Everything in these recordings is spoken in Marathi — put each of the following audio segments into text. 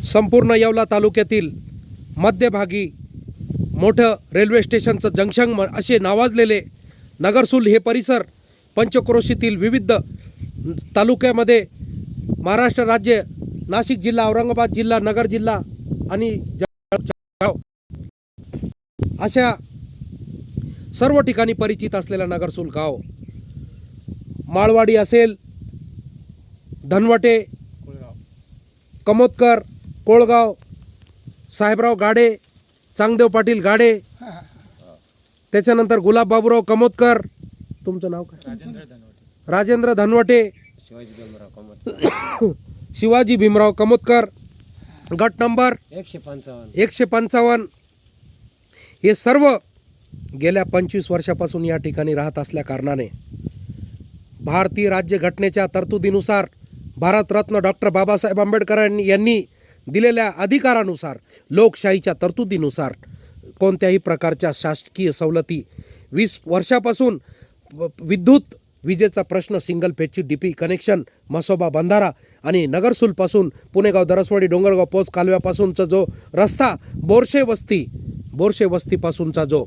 संपूर्ण येवला तालुक्यातील मध्यभागी मोठं रेल्वे स्टेशनचं जंक्शन असे नावाजलेले नगरसूल हे परिसर पंचक्रोशीतील विविध तालुक्यामध्ये महाराष्ट्र राज्य, नाशिक जिल्हा, औरंगाबाद जिल्हा, नगर जिल्हा आणि जळगाव अशा सर्व ठिकाणी परिचित असलेला नगरसूल गाव. माळवाडी असेल, धनवटे, कमोदकर, कोळगाव, साहेबराव गाडे, चांगदेव पाटील गाडे, त्याच्यानंतर गुलाब बाबूराव कमोदकर, तुमचं नाव काय? राजेंद्र धनवटे, शिवाजी भीमराव कमोदकर, गट नंबर 155. हे सर्व गेल्या 25 वर्षापासून या ठिकाणी राहत असल्या कारणाने भारतीय राज्यघटनेच्या तरतुदीनुसार भारतरत्न डॉक्टर बाबासाहेब आंबेडकर यांनी दिलेल्या अधिकारानुसार, लोकशाहीच्या तरतुदीनुसार कोणत्याही प्रकारच्या शासकीय सवलती 20 वर्षापासून विद्युत विजेचा प्रश्न, सिंगल फेजची डीपी कनेक्शन, मसोबा बंधारा आणि नगरसूलपासून पुणेगाव, दरसवाडी, डोंगरगाव पोच कालव्यापासूनचा जो रस्ता, बोरशे वस्तीपासूनचा जो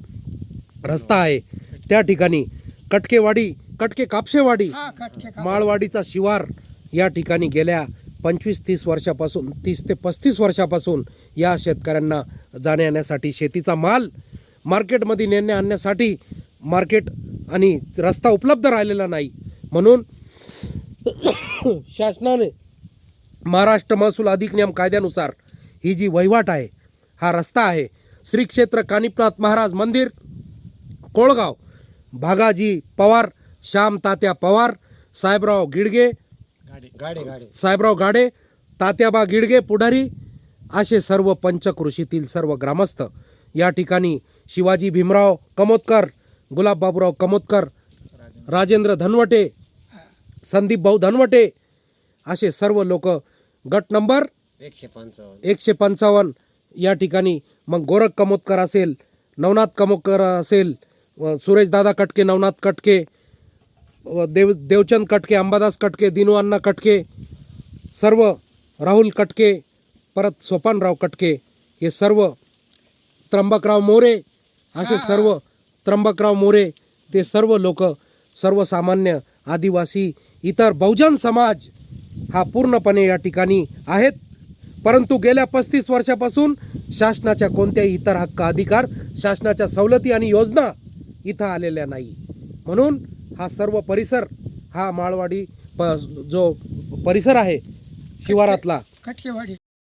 रस्ता आहे त्या ठिकाणी कटकेवाडी, कटके कापशेवाडी, माळवाडीचा शिवार या ठिकाणी गेल्या 25-30 वर्षापासून 30 ते 35 वर्षापासून या शेतकऱ्यांना जाण्या येण्यासाठी, शेतीचा माल मार्केटमध्ये नेण्या आणण्यासाठी मार्केट आणि रस्ता उपलब्ध राहिलेला नाही. म्हणून शासनाने महाराष्ट्र महसूल अधिक नियम कायद्यानुसार ही जी वहिवाट आहे, हा रस्ता आहे, श्री क्षेत्र कानिपनाथ महाराज मंदिर, कोळगाव, भागाजी पवार, श्याम तात्या पवार, साहेबराव गाडे, तात्याबा गिडगे पुढारी असे सर्व पंचक्रोशीतील सर्व ग्रामस्थ या ठिकाणी शिवाजी भीमराव कमोदकर, गुलाब बाबूराव कमोदकर, राजेंद्र धनवटे, संदीप भाऊ धनवटे असे सर्व लोक गट नंबर 155 या ठिकाणी, मग गोरख कमोदकर असेल, नवनाथ कमोदकर असेल, सुरेश दादा कटके, नवनाथ कटके, देवचंद कटके, अंबादास कटके, दिनू अण्णा कटके, सर्व राहुल कटके, परत सोपानराव कटके, हे सर्व त्र्यंबकराव मोरे असे सर्व त्र्यंबकराव मोरे, ते सर्व लोक, सर्वसामान्य आदिवासी, इतर बहुजन समाज हा पूर्णपणे या ठिकाणी आहेत. परंतु गेल्या 35 वर्षापासून शासनाच्या कोणत्याही इतर हक्क, अधिकार, शासनाच्या सवलती आणि योजना इथं आलेल्या नाही. म्हणून हा सर्व परिसर, हा माळवाडी जो परिसर आहे शिवारातला,